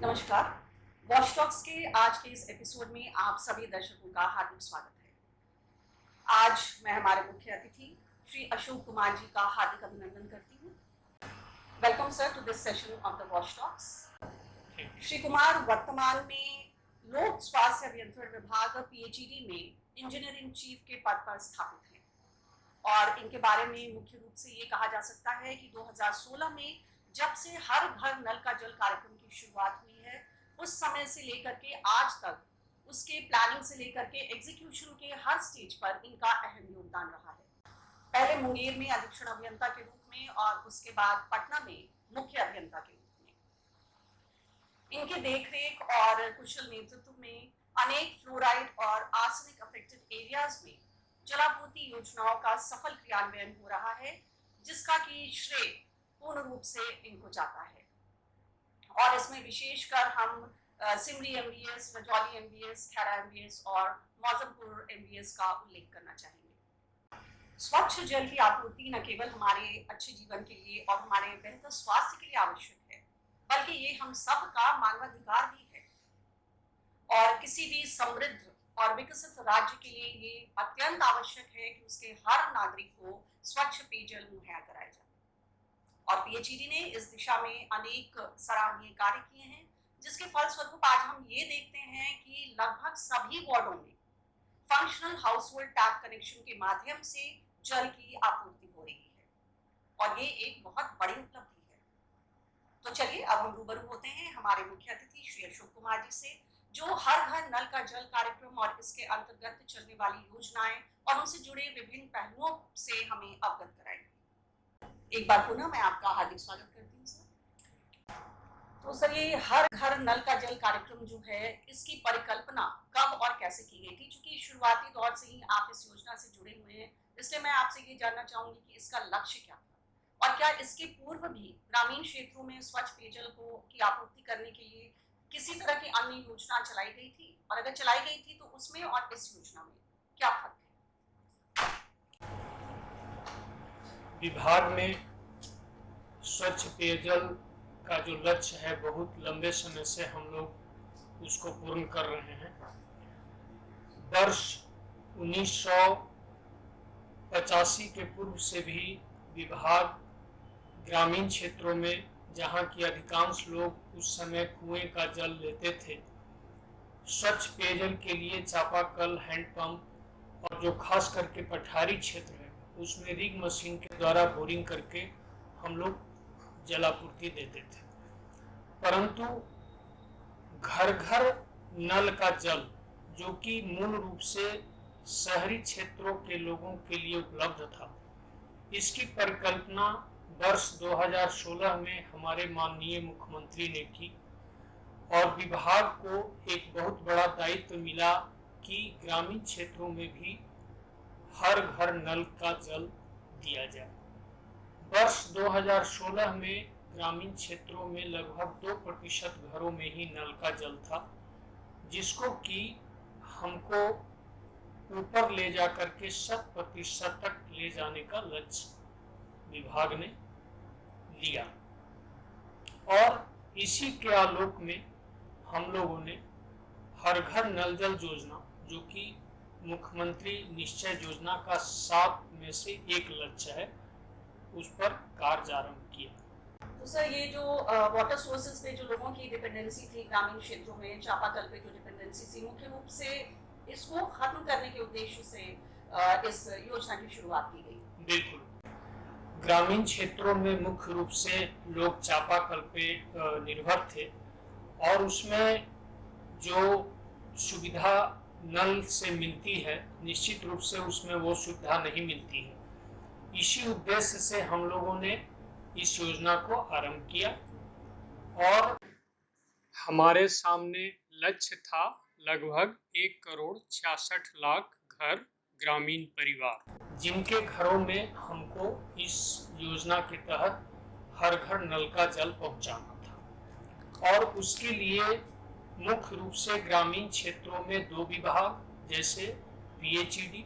नमस्कार। Watch talks के आज के इस एपिसोड में आप सभी दर्शकों का हार्दिक स्वागत है। आज मैं हमारे मुख्य अतिथि श्री अशोक कुमार जी का हार्दिक अभिनंदन करती हूँ। Welcome sir to this session of the watch talks. Shri Kumar वर्तमान में लोक स्वास्थ्य अभियंत्रण विभाग पीएचईडी में इंजीनियर इन चीफ के पद पर स्थापित हैं और इनके बारे में मुख्य रूप से ये कहा जा सकता है कि 2016 में जब से हर घर नल का जल कार्यक्रम की शुरुआत हुई है, उस समय से लेकर के आज तक उसके प्लानिंग से लेकर के एग्जीक्यूशन के हर स्टेज पर इनका अहम योगदान रहा है। पहले मुंगेर में अधीक्षण अभियंता के रूप में और उसके बाद पटना में मुख्य अभियंता के रूप में इनके देखरेख और कुशल नेतृत्व में अनेक फ्लोराइड और आर्सेनिक अफेक्टेड एरियाज में जलापूर्ति योजनाओं का सफल क्रियान्वयन हो रहा है, जिसका की श्रेय पूर्ण रूप से इनको जाता है। और इसमें विशेषकर हम Simri MBS, Rajauli MBS, Khaira MBS और मौजमपुर एमबीएस का उल्लेख करना चाहेंगे। स्वच्छ जल की आपूर्ति न केवल हमारे अच्छे जीवन के लिए और हमारे बेहतर स्वास्थ्य के लिए आवश्यक है, बल्कि ये हम सब का मानवाधिकार भी है और किसी भी समृद्ध और विकसित राज्य के लिए ये अत्यंत आवश्यक है कि उसके हर नागरिक को स्वच्छ पेयजल मुहैया कराया जाए। और पीएचईडी ने इस दिशा में अनेक सराहनीय कार्य किए हैं, जिसके फलस्वरूप आज हम ये देखते हैं कि लगभग सभी वार्डों में फंक्शनल हाउसहोल्ड टैप कनेक्शन के माध्यम से जल की आपूर्ति हो रही है और ये एक बहुत बड़ी उपलब्धि है। तो चलिए अब हम रूबरू होते हैं हमारे मुख्य अतिथि श्री अशोक कुमार जी से, जो हर घर नल का जल कार्यक्रम और इसके अंतर्गत चलने वाली योजनाएं और उनसे जुड़े विभिन्न पहलुओं से हमें अवगत कराएंगे। एक बार पुनः मैं आपका हार्दिक स्वागत करती हूँ सर। तो सर, ये हर घर नल का जल कार्यक्रम जो है, इसकी परिकल्पना कब और कैसे की गई थी? क्योंकि शुरुआती दौर से ही आप इस योजना से जुड़े हुए हैं, इसलिए मैं आपसे ये जानना चाहूंगी कि इसका लक्ष्य क्या था और क्या इसके पूर्व भी ग्रामीण क्षेत्रों में स्वच्छ पेयजल की आपूर्ति करने के लिए किसी तरह की अन्य योजना चलाई गई थी, और अगर चलाई गई थी तो उसमें और इस योजना में क्या फर्क है? विभाग में स्वच्छ पेयजल का जो लक्ष्य है, बहुत लंबे समय से हम लोग उसको पूर्ण कर रहे हैं। वर्ष 1985 के पूर्व से भी विभाग ग्रामीण क्षेत्रों में, जहाँ की अधिकांश लोग उस समय कुएं का जल लेते थे, स्वच्छ पेयजल के लिए चापाकल, हैंडपंप और जो खास करके पठारी क्षेत्र है उसमें रिग मशीन के द्वारा बोरिंग करके हम लोग जलापूर्ति देते थे। परंतु घर घर नल का जल, जो कि मूल रूप से शहरी क्षेत्रों के लोगों के लिए उपलब्ध था, इसकी परिकल्पना वर्ष 2016 में हमारे माननीय मुख्यमंत्री ने की और विभाग को एक बहुत बड़ा दायित्व मिला कि ग्रामीण क्षेत्रों में भी हर घर नल का जल दिया जाए। वर्ष 2016 में ग्रामीण क्षेत्रों में लगभग 2% घरों में ही नल का जल था, जिसको कि हमको ऊपर ले जाकर के 100% तक ले जाने का लक्ष्य विभाग ने लिया। और इसी के आलोक में हम लोगों ने हर घर नल जल योजना, जो कि मुख्यमंत्री निश्चय योजना का 7 में से एक लक्ष्य है, उस पर कार्य आरंभ किया। तो सर, ये जो वाटर सोर्सेज पे जो लोगों की डिपेंडेंसी थी ग्रामीण क्षेत्रों में, चापाकल पे जो डिपेंडेंसी थी, मुख्य रूप से इसको खत्म करने के उद्देश्य से इस योजना की शुरुआत की गई। बिल्कुल, ग्रामीण क्षेत्रों में मुख्य रूप से लोग चापाकल पे निर्भर थे और उसमें जो सुविधा नल से मिलती है, निश्चित रूप से उसमें वो सुविधा नहीं मिलती है। इसी उद्देश्य से हम लोगों ने इस योजना को आरंभ किया और हमारे सामने लक्ष्य था लगभग 1,66,00,000 घर, ग्रामीण परिवार, जिनके घरों में हमको इस योजना के तहत हर घर नल का जल पहुंचाना था। और उसके लिए मुख्य रूप से ग्रामीण क्षेत्रों में 2 विभाग, जैसे पीएचईडी,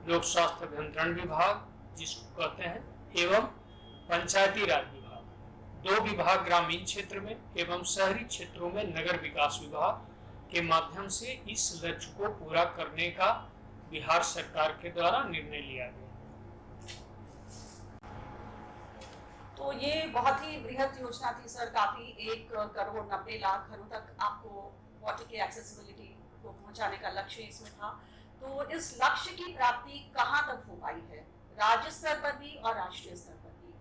लोक स्वास्थ्य अभियंत्रण विभाग जिसको कहते हैं, एवं पंचायती राज विभाग, दो विभाग ग्रामीण क्षेत्र में एवं शहरी क्षेत्रों में नगर विकास विभाग के माध्यम से इस लक्ष्य को पूरा करने का बिहार सरकार के द्वारा निर्णय लिया गया। तो ये बहुत ही बृहद योजना थी सर, काफी 1,90,00,000 घरों तक आपको वाटर की एक्सेसिबिलिटी को पहुंचाने का लक्ष्य इसमें था। तो इस लक्ष्य की प्राप्ति कहाँ तक हो पाई है, राज्य स्तर पर भी और राष्ट्रीय स्तर पर भी,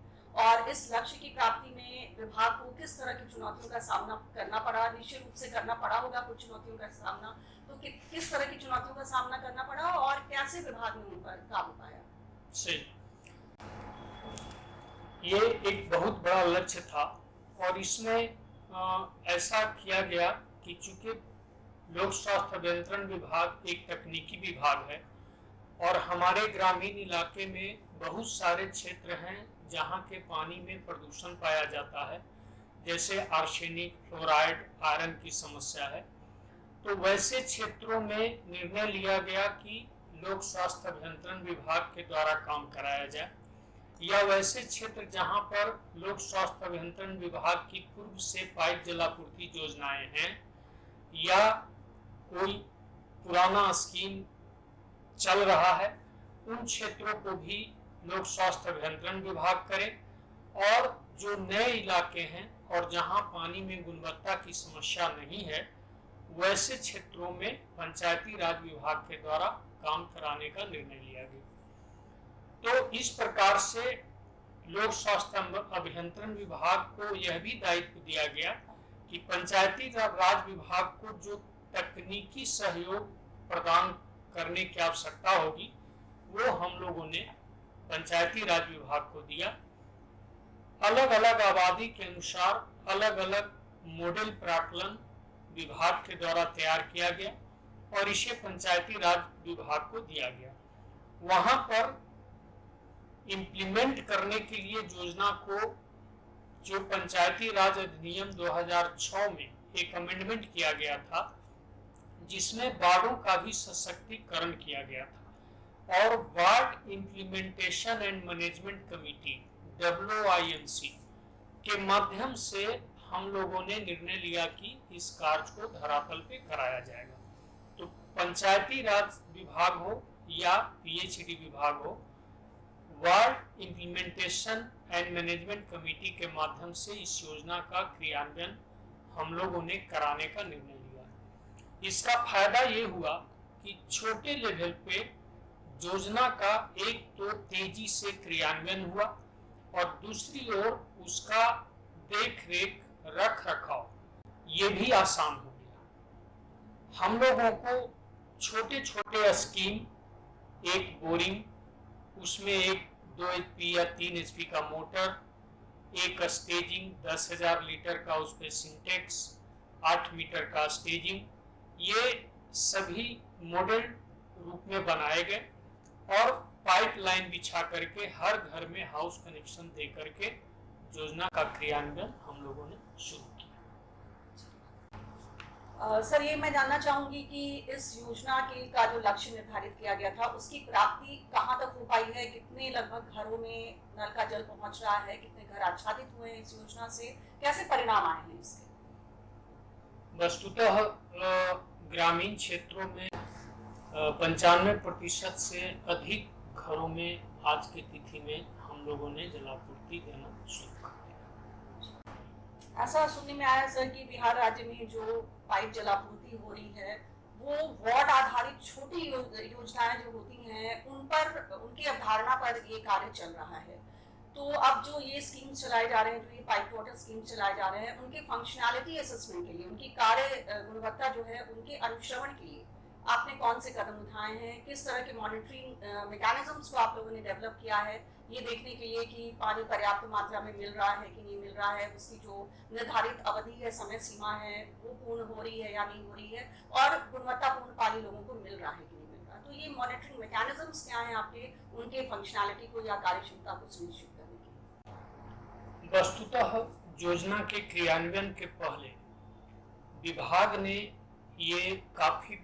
और इस लक्ष्य की प्राप्ति में विभाग को किस तरह की चुनौतियों का सामना करना पड़ा? निश्चित रूप से करना पड़ा होगा कुछ चुनौतियों का सामना, तो किस तरह की चुनौतियों का सामना करना पड़ा और कैसे विभाग ने उन पर काबू पाया? सही, ये एक बहुत बड़ा लक्ष्य था और इसमें ऐसा किया गया कि चूंकि लोक स्वास्थ्य अभियंत्रण विभाग एक तकनीकी विभाग है और हमारे ग्रामीण इलाके में बहुत सारे क्षेत्र हैं जहाँ के पानी में प्रदूषण पाया जाता है, जैसे आर्सेनिक, फ्लोराइड, आयरन की समस्या है। तो वैसे क्षेत्रों में निर्णय लिया गया कि लोक स्वास्थ्य अभियंत्रण विभाग के द्वारा काम कराया जाए, या वैसे क्षेत्र जहां पर लोक स्वास्थ्य अभियंत्रण विभाग की पूर्व से पाइप जलापूर्ति योजनाएं हैं या कोई पुराना स्कीम चल रहा है, उन क्षेत्रों को भी लोक स्वास्थ्य अभियंत्रण विभाग करे, और जो नए इलाके हैं और जहां पानी में गुणवत्ता की समस्या नहीं है, वैसे क्षेत्रों में पंचायती राज विभाग के द्वारा काम कराने का निर्णय लिया गया। तो इस प्रकार से लोक स्वास्थ्य अभियंत्रण विभाग को यह भी दायित्व दिया गया कि पंचायती राज विभाग को जो तकनीकी सहयोग प्रदान करने की आवश्यकता होगी वो हम लोगों ने पंचायती राज विभाग को दिया। अलग अलग आबादी के अनुसार अलग अलग मॉडल प्राकलन विभाग के द्वारा तैयार किया गया और इसे पंचायती राज विभाग को दिया गया। वहां पर इम्प्लीमेंट करने के लिए योजना को जो पंचायती राज अधिनियम 2006 में एक अमेंडमेंट किया गया था, जिसमें वार्डों का भी सशक्तिकरण किया गया था, और ward implementation and management committee WIMC के माध्यम से हम लोगों ने निर्णय लिया कि इस कार्य को धरातल पे कराया जाएगा। तो पंचायती राज विभाग हो या PHED विभाग हो, ward implementation and management committee के माध्यम से इस योजना का क्रियान्वयन हम लोगों ने कराने का निर्णय लिया। इसका फायदा ये हुआ कि छोटे लेवल पे योजना का एक तो तेजी से क्रियान्वयन हुआ और दूसरी ओर उसका देख रेख रख रखाव ये भी आसान हो गया। हम लोगों को छोटे छोटे स्कीम, एक बोरिंग, उसमें एक 2 HP या 3 HP का मोटर, एक स्टेजिंग 10,000 लीटर का उस पर सिंटेक्स, 8 मीटर का स्टेजिंग, ये सभी मॉडल रूप में बनाए गए और पाइपलाइन बिछा करके हर घर में हाउस कनेक्शन दे करके योजना का क्रियान्वयन हम लोगों ने शुरू किया। सर, ये मैं जानना चाहूंगी कि इस योजना का जो लक्ष्य निर्धारित किया गया था उसकी प्राप्ति कहाँ तक हो पाई है? कितने लगभग घरों में नल का जल पहुंच रहा है? कितने घर आच्छादित हुए हैं इस योजना से? कैसे परिणाम आए हैं इसके? वस्तुतः ग्रामीण क्षेत्रों में 95% से अधिक घरों में आज की तिथि में हम लोगों ने जलापूर्ति देना शुरू कर दिया। ऐसा सुनने में आया सर कि बिहार राज्य में जो पाइप जलापूर्ति हो रही है वो वार्ड आधारित छोटी योजनाएं जो होती हैं उन पर, उनकी अवधारणा पर ये कार्य चल रहा है। तो अब जो ये स्कीम चलाए जा रहे हैं, जो ये पाइप वाटर स्कीम चलाए जा रहे हैं, उनके फंक्शनैलिटी असेसमेंट के लिए, उनकी कार्य गुणवत्ता जो है उनके अनुश्रवण के लिए आपने कौन से कदम उठाए हैं? किस तरह के मॉनिटरिंग मैकेनिज्म्स को आप लोगों ने डेवलप किया है ये देखने के लिए कि पानी पर्याप्त मात्रा में मिल रहा है कि नहीं मिल रहा है, उसकी जो निर्धारित अवधि है, समय सीमा है, वो पूर्ण हो रही है या नहीं हो रही है, और गुणवत्तापूर्ण पानी लोगों को मिल रहा है कि नहीं मिल रहा? तो ये मॉनिटरिंग मैकेनिज्म्स क्या हैं आपके, उनके फंक्शनैलिटी को या कार्यक्षमता को सुनिश्चित करने के? वस्तुतः योजना के क्रियान्वयन के पहले विभाग ने ये काफी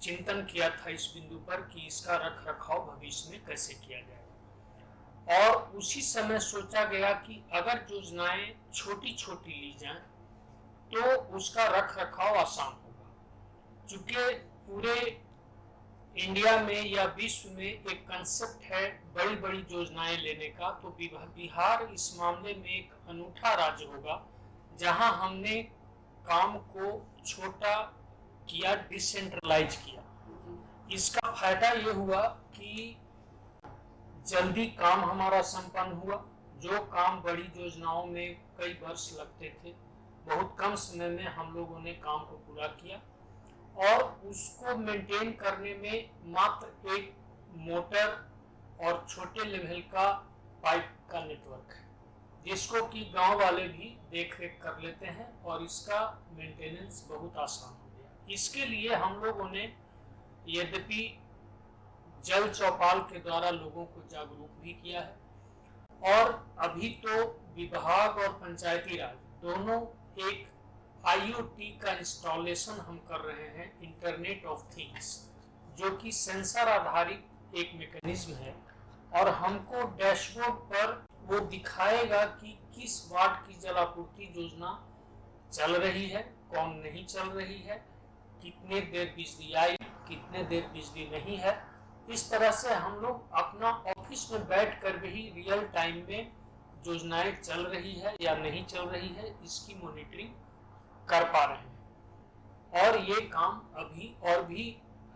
चिंतन किया था इस बिंदु पर कि इसका रख रखाव भविष्य में कैसे किया जाएगा। और उसी समय सोचा गया कि अगर योजनाएं छोटी छोटी ली जाएं तो उसका रख रखाव आसान होगा। चूंकि पूरे इंडिया में या विश्व में एक कंसेप्ट है बड़ी बड़ी योजनाएं लेने का, तो बिहार इस मामले में एक अनूठा राज्य होगा जहां हमने काम को छोटा किया, डिसेंट्रलाइज किया। इसका फायदा ये हुआ कि जल्दी काम हमारा संपन्न हुआ। जो काम बड़ी योजनाओं में कई वर्ष लगते थे, बहुत कम समय में हम लोगों ने काम को पूरा किया और उसको मेंटेन करने में मात्र एक मोटर और छोटे लेवल का पाइप का नेटवर्क है, जिसको कि गांव वाले भी देख रेख कर लेते हैं और इसका मेंटेनेंस बहुत आसान हो गया। इसके लिए हम लोगों ने यद्यपि जल चौपाल के द्वारा लोगों को जागरूक भी किया है और अभी तो विभाग और पंचायती राज दोनों एक IoT का इंस्टॉलेशन हम कर रहे हैं, इंटरनेट ऑफ थिंग्स, जो कि सेंसर आधारित एक मैकेनिज्म है और हमको डैशबोर्ड पर वो दिखाएगा कि किस वार्ड की जल आपूर्ति योजना चल रही है, कौन नहीं चल रही है, कितने देर बिजली आई, कितने देर बिजली नहीं है। इस तरह से हम लोग अपना ऑफिस में बैठ कर भी रियल टाइम में योजनाएं चल रही है या नहीं चल रही है इसकी मॉनिटरिंग कर पा रहे हैं। और ये काम अभी और भी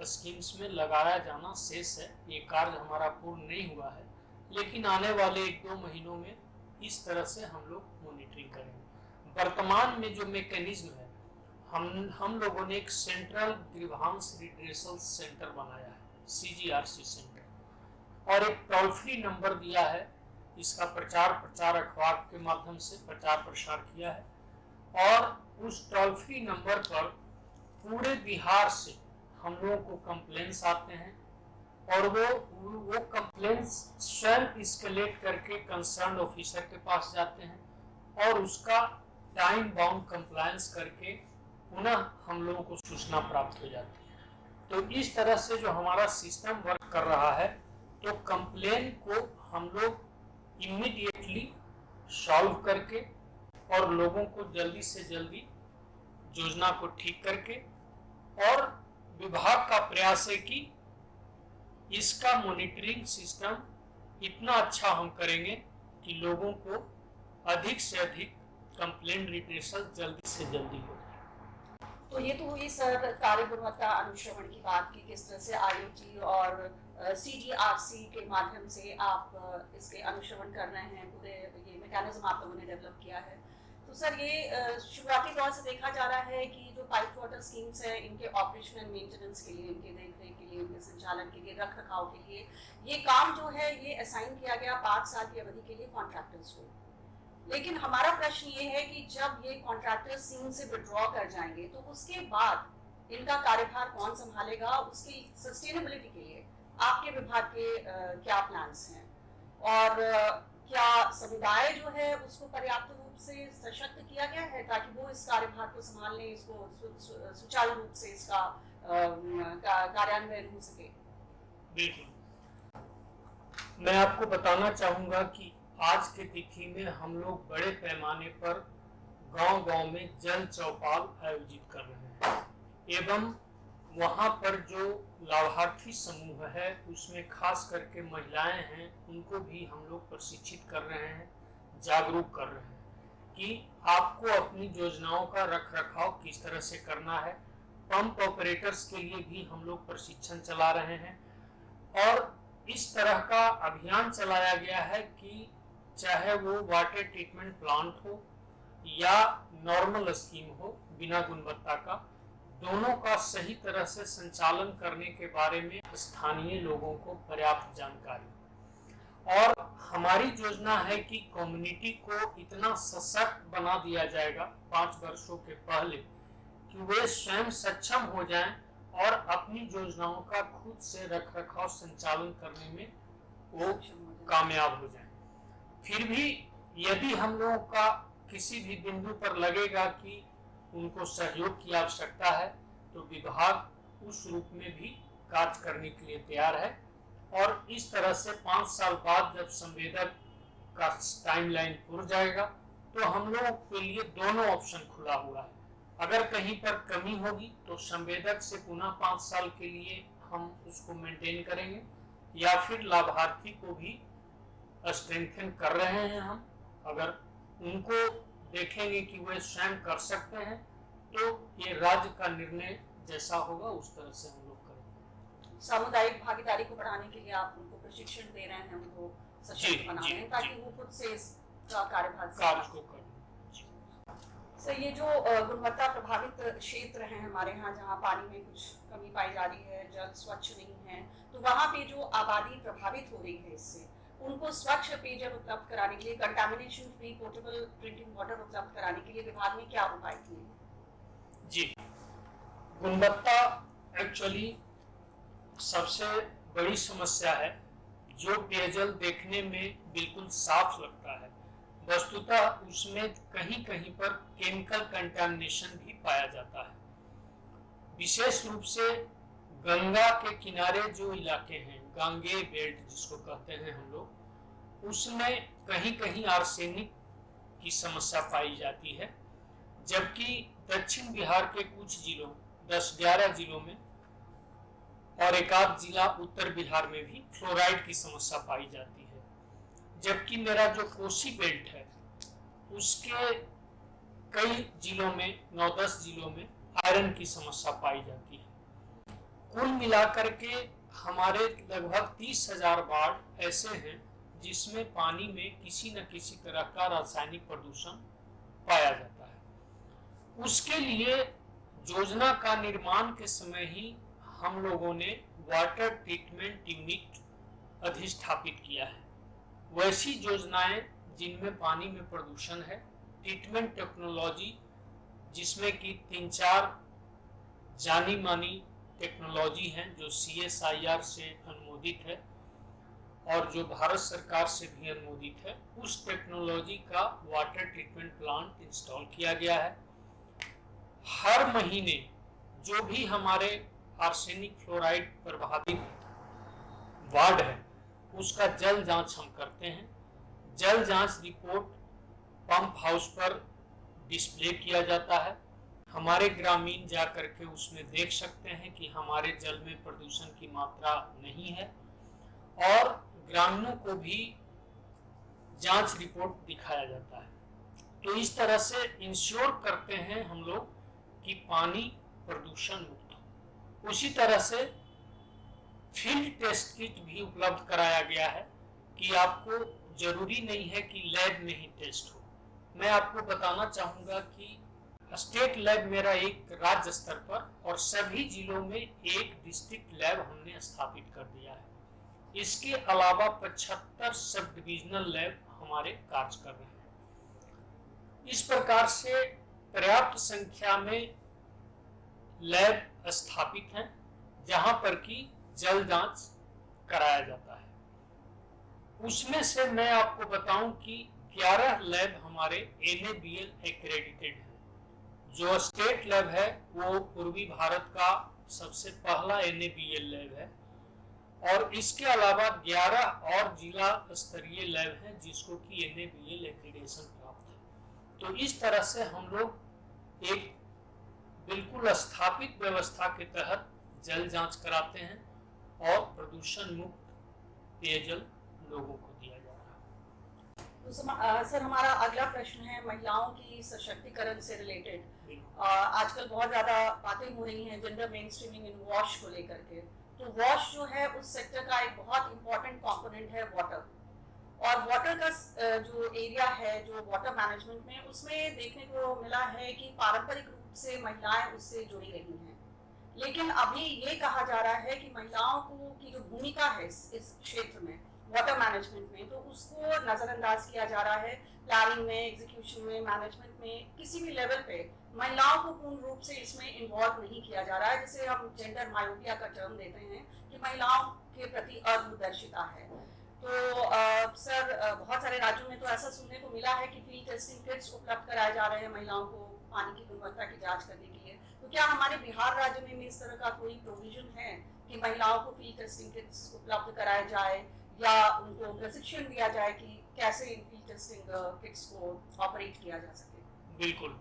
स्कीम्स में लगाया जाना शेष है। ये कार्य हमारा पूर्ण नहीं हुआ है, लेकिन आने वाले 1-2 महीनों में इस तरह से हम लोग मॉनिटरिंग करेंगे। वर्तमान में जो मैकेनिज्म है, हम लोगों ने एक सेंट्रल ग्रीवांस रिड्रेसल सेंटर बनाया है, CGRC सेंटर, और एक टोल फ्री नंबर दिया है। इसका प्रचार अखबार के माध्यम से प्रचार प्रसार किया है और उस टोल फ्री नंबर पर पूरे बिहार से हम लोगों को कंप्लेंट्स आते हैं और वो कंप्लेंट्स स्वयं एस्केलेट करके कंसर्न ऑफिसर के पास जाते हैं और उसका टाइम बाउंड कंप्लायंस करके पुनः हम लोगों को सूचना प्राप्त हो जाती है। तो इस तरह से जो हमारा सिस्टम वर्क कर रहा है, तो कंप्लेन को हम लोग इमीडिएटली सॉल्व करके और लोगों को जल्दी से जल्दी योजना को ठीक करके, और विभाग का प्रयास है कि इसका मॉनिटरिंग सिस्टम इतना अच्छा हम करेंगे कि लोगों को अधिक से अधिक कंप्लेन रिड्रेसल जल्दी से जल्दी हो। तो ये तो हुई सर कार्य गुणवत्ता अनुश्रवण की बात की, किस तरह से IoT और CGRC के माध्यम से आप इसके अनुश्रवण कर रहे हैं, पूरे ये मैकेनिज्म आप लोगों ने डेवलप किया है। तो सर ये शुरुआती दौर से देखा जा रहा है कि जो पाइप वाटर स्कीम्स हैं, इनके ऑपरेशन एंड मेंटेनेंस के लिए, इनके देखरेख के लिए, इनके संचालन के लिए, रख रखाव के लिए ये काम जो है ये असाइन किया गया 5 साल की अवधि के लिए कॉन्ट्रैक्टर्स को। लेकिन हमारा प्रश्न ये है कि जब ये कॉन्ट्रैक्टर सीन से विड्रॉ कर जाएंगे तो उसके बाद इनका कार्यभार कौन संभालेगा? उसकी सस्टेनेबिलिटी के लिए आपके विभाग के क्या प्लान्स हैं और क्या समुदाय जो है उसको पर्याप्त रूप से सशक्त किया गया है ताकि वो इस कार्यभार को संभाल लें, इसको सुचारू रूप से इसका कार्यान्वयन हो सके? बिल्कुल, मैं आपको बताना चाहूंगा कि आज के तिथि में हम लोग बड़े पैमाने पर गांव-गांव में जल चौपाल आयोजित कर रहे हैं एवं वहां पर जो लाभार्थी समूह है उसमें खास करके महिलाएं हैं, उनको भी हम लोग प्रशिक्षित कर रहे हैं, जागरूक कर रहे हैं कि आपको अपनी योजनाओं का रख रखाव किस तरह से करना है। पंप ऑपरेटर्स के लिए भी हम लोग प्रशिक्षण चला रहे हैं और इस तरह का अभियान चलाया गया है कि चाहे वो वाटर ट्रीटमेंट प्लांट हो या नॉर्मल स्कीम हो बिना गुणवत्ता का, दोनों का सही तरह से संचालन करने के बारे में स्थानीय लोगों को पर्याप्त जानकारी। और हमारी योजना है कि कम्युनिटी को इतना सशक्त बना दिया जाएगा 5 वर्षों के पहले कि वे स्वयं सक्षम हो जाएं और अपनी योजनाओं का खुद से रख रखाव संचालन करने में वो कामयाब हो जाएं। फिर भी यदि हम लोगों का किसी भी बिंदु पर लगेगा कि उनको सहयोग की आवश्यकता है तो विभाग उस रूप में भी कार्य करने के लिए तैयार है। और इस तरह से 5 साल बाद जब संवेदक का टाइमलाइन पूरा जाएगा तो हम लोगों के लिए दोनों ऑप्शन खुला हुआ है। अगर कहीं पर कमी होगी तो संवेदक से पुनः 5 साल के लिए हम उसको मेंटेन करेंगे, या फिर लाभार्थी को भी स्ट्रेंथन कर रहे हैं हम, अगर उनको देखेंगे कि वे स्वयं कर सकते हैं तो ये राज्य का निर्णय जैसा होगा उस तरह से हम लोग करेंगे। सामुदायिक भागीदारी को बढ़ाने के लिए आप उनको प्रशिक्षण दे रहे हैं, उनको सशक्त बना रहे हैं ताकि वो खुद से इस कार्यभार को करें। सर, ये जो गुणवत्ता प्रभावित क्षेत्र हैं हमारे यहाँ जहाँ पानी में कुछ कमी पाई जा रही है, जल स्वच्छ नहीं है, तो वहाँ पे जो आबादी प्रभावित हो रही है इससे उनको स्वच्छ पेयजल उपलब्ध कराने के लिए, contamination free portable drinking water उपलब्ध कराने के लिए विभाग ने क्या उपाय किए हैं? जी, गुणवत्ता एक्चुअली सबसे बड़ी समस्या है। जो पेयजल देखने में बिल्कुल साफ लगता है, वस्तुतः उसमें कहीं कहीं पर केमिकल कंटामिनेशन भी पाया जाता है। विशेष रूप से गंगा के किनारे जो इलाके हैं, गांगेय बेल्ट जिसको कहते हैं हम लोग, उसमें कहीं कहीं आर्सेनिक की समस्या पाई जाती है, जबकि दक्षिण बिहार के कुछ जिलों 10-11 जिलों में और एक आध जिला उत्तर बिहार में भी फ्लोराइड की समस्या पाई जाती है। जबकि मेरा जो कोसी बेल्ट है उसके कई जिलों में 9-10 जिलों में आयरन की समस्या पाई जाती है। कुल मिलाकर के हमारे लगभग 30,000 वार्ड ऐसे हैं जिसमें पानी में किसी न किसी तरह का रासायनिक प्रदूषण पाया जाता है। उसके लिए योजना का निर्माण के समय ही हम लोगों ने वाटर ट्रीटमेंट यूनिट अधिष्ठापित किया है। वैसी योजनाएं जिनमें पानी में प्रदूषण है, ट्रीटमेंट टेक्नोलॉजी जिसमें कि 3-4 जानी मानी टेक्नोलॉजी हैं जो CSIR से अनुमोदित है और जो भारत सरकार से भी अनुमोदित है, उस टेक्नोलॉजी का वाटर ट्रीटमेंट प्लांट इंस्टॉल किया गया है। हर महीने जो भी हमारे आर्सेनिक फ्लोराइड प्रभावित वार्ड है उसका जल जांच हम करते हैं। जल जांच रिपोर्ट पंप हाउस पर डिस्प्ले किया जाता है। हमारे ग्रामीण जाकर के उसमें देख सकते हैं कि हमारे जल में प्रदूषण की मात्रा नहीं है, और ग्रामीणों को भी जांच रिपोर्ट दिखाया जाता है। तो इस तरह से इंश्योर करते हैं हम लोग कि पानी प्रदूषण मुक्त हो। उसी तरह से फील्ड टेस्ट किट भी उपलब्ध कराया गया है कि आपको जरूरी नहीं है कि लैब में ही टेस्ट हो। मैं आपको बताना चाहूंगा कि स्टेट लैब मेरा एक राज्य स्तर पर और सभी जिलों में एक डिस्ट्रिक्ट लैब हमने स्थापित कर दिया है। इसके अलावा 75 सब डिविजनल लैब हमारे कार्य कर रहे हैं। इस प्रकार से पर्याप्त संख्या में लैब स्थापित हैं जहां पर कि जल जांच कराया जाता है। उसमें से मैं आपको बताऊं कि 11 लैब हमारे NABL एक्रेडिटेड हैं। जो स्टेट लैब है वो पूर्वी भारत का सबसे पहला NABL लैब है, और इसके अलावा 11 और जिला स्तरीय लैब हैं जिसको कि NABL एक्रेडिटेशन प्राप्त है। तो इस तरह से हम लोग एक बिल्कुल स्थापित व्यवस्था के तहत जल जांच कराते हैं और प्रदूषण मुक्त पेयजल लोगों को दिया जा रहा है। तो सर, हमारा अगला प्रश्न है महिलाओं की सशक्तिकरण से रिलेटेड। आजकल बहुत ज्यादा बातें हो रही हैं जेंडर मेन स्ट्रीमिंग इन वॉश को लेकर के। तो वॉश जो है उस सेक्टर का एक बहुत इंपॉर्टेंट कंपोनेंट है वाटर, और वाटर का जो एरिया है जो वाटर मैनेजमेंट में, उसमें देखने को मिला है कि पारंपरिक रूप से महिलाएं उससे जुड़ी रही हैं, लेकिन अभी ये कहा जा रहा है कि महिलाओं को की जो भूमिका है इस क्षेत्र में वाटर मैनेजमेंट में, तो उसको नजरअंदाज किया जा रहा है। प्लानिंग में, एग्जीक्यूशन में, मैनेजमेंट में, किसी भी लेवल पे महिलाओं को पूर्ण रूप से इसमें इन्वॉल्व नहीं किया जा रहा है, जिसे हम जेंडर मायोपिया का टर्म देते हैं कि महिलाओं के प्रति अदूरदर्शिता है। तो सर, बहुत सारे राज्यों में तो ऐसा सुनने को मिला है कि फील्ड टेस्टिंग किट्स उपलब्ध कराए जा रहे हैं महिलाओं को पानी की गुणवत्ता की जांच करने के लिए। तो तो क्या हमारे बिहार राज्य में इस तरह का कोई प्रोविजन है कि महिलाओं को फील्ड टेस्टिंग किट्स उपलब्ध कराए जाए या उनको प्रशिक्षण दिया जाए कि कैसे इन फील्ड टेस्टिंग किट्स को ऑपरेट किया जा सके? बिल्कुल,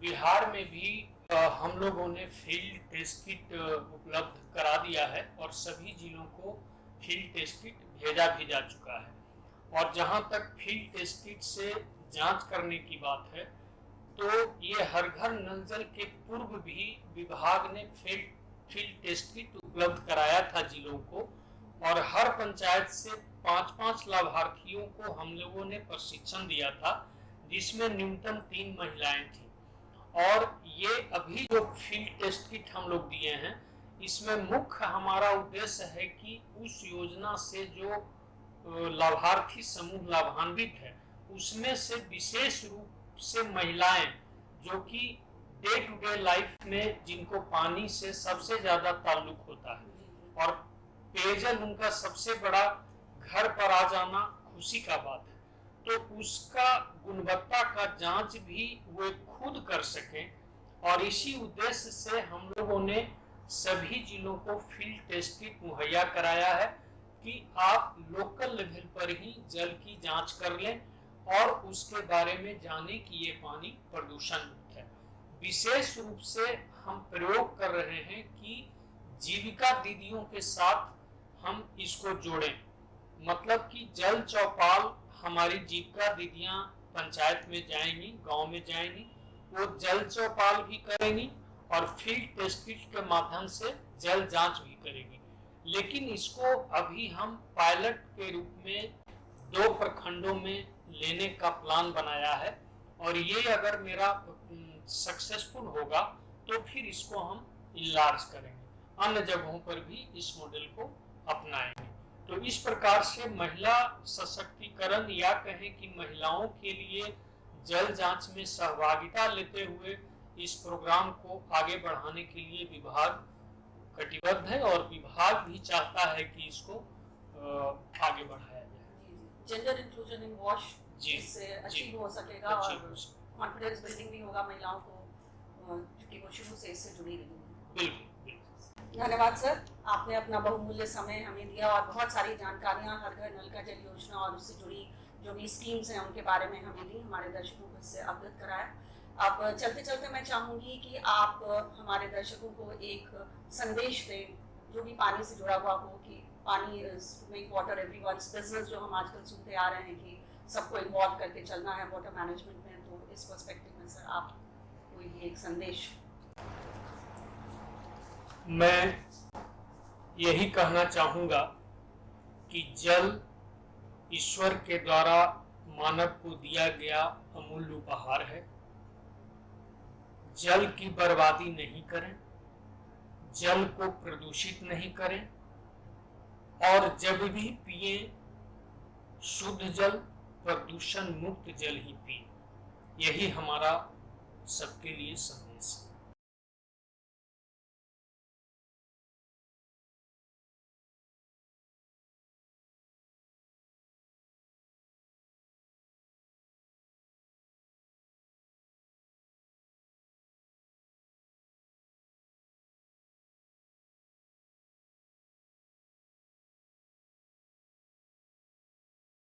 बिहार में भी हम लोगों ने फील्ड टेस्ट किट उपलब्ध करा दिया है और सभी जिलों को फील्ड टेस्ट किट भेजा भी जा चुका है। और जहां तक फील्ड टेस्ट किट से जांच करने की बात है, तो ये हर घर नल जल के पूर्व भी विभाग ने फील्ड टेस्ट किट उपलब्ध कराया था जिलों को, और हर पंचायत से 5-5 लाभार्थियों को हम लोगों ने प्रशिक्षण दिया था, जिसमें न्यूनतम 3 महिलाएं थी। और ये अभी जो फील्ड टेस्ट किट हम लोग दिए हैं, इसमें मुख्य हमारा उद्देश्य है कि उस योजना से जो लाभार्थी समूह लाभान्वित है, उसमें से विशेष रूप से महिलाएं जो कि डे टू डे लाइफ में जिनको पानी से सबसे ज्यादा ताल्लुक होता है और पेयजल उनका सबसे बड़ा घर पर आ जाना खुशी का बात है, तो उसका गुणवत्ता का जांच भी वे खुद कर सकें। और इसी उद्देश्य से हम लोगों ने सभी जिलों को फील्ड टेस्ट किट मुहैया कराया है कि आप लोकल लेवल पर ही जल की जांच कर लें और उसके बारे में जाने कि ये पानी प्रदूषण मुक्त है। विशेष रूप से हम प्रयोग कर रहे हैं कि जीविका दीदियों के साथ हम इसको जोड़ें, मतलब कि जल चौपाल हमारी जीविका दीदियां पंचायत में जाएंगी, गांव में जाएंगी, वो जल चौपाल भी करेंगी और फील्ड टेस्ट किट के माध्यम से जल जांच भी करेंगी। लेकिन इसको अभी हम पायलट के रूप में 2 प्रखंडों में लेने का प्लान बनाया है, और ये अगर मेरा सक्सेसफुल होगा तो फिर इसको हम इनलार्ज करेंगे, अन्य जगहों पर भी इस मॉडल को अपनाएंगे। तो इस प्रकार से महिला सशक्तिकरण या कहें कि महिलाओं के लिए जल जांच में सहभागिता लेते हुए इस प्रोग्राम को आगे बढ़ाने के लिए विभाग कटिबद्ध है, और विभाग भी चाहता है कि इसको आगे बढ़ाया जाए। जेंडर इंक्लूजन इन वॉश इससे अचीव हो सकेगा और कॉन्फिडेंस बिल्डिंग भी होगा महिलाओं को, क्योंकि वो शुरू से इससे जुड़ी रही है। बिल्कुल। धन्यवाद सर, आपने अपना बहुमूल्य समय हमें दिया और बहुत सारी जानकारियां हर घर नल का जल योजना और उससे जुड़ी जो भी स्कीम्स हैं उनके बारे में हमें दी, हमारे दर्शकों को इससे अवगत कराया। अब चलते चलते मैं चाहूँगी कि आप हमारे दर्शकों को एक संदेश दें जो भी पानी से जुड़ा हुआ हो, कि paani is to make water everyone's business, जो हम आजकल सुनते आ रहे हैं कि सबको इन्वॉल्व करके चलना है वाटर मैनेजमेंट में। तो इस पर्सपेक्टिव में सर आप कोई एक संदेश? मैं यही कहना चाहूँगा कि जल ईश्वर के द्वारा मानव को दिया गया अमूल्य उपहार है। जल की बर्बादी नहीं करें, जल को प्रदूषित नहीं करें, और जब भी पिए शुद्ध जल, प्रदूषण मुक्त जल ही पिए। यही हमारा सबके लिए संदेश।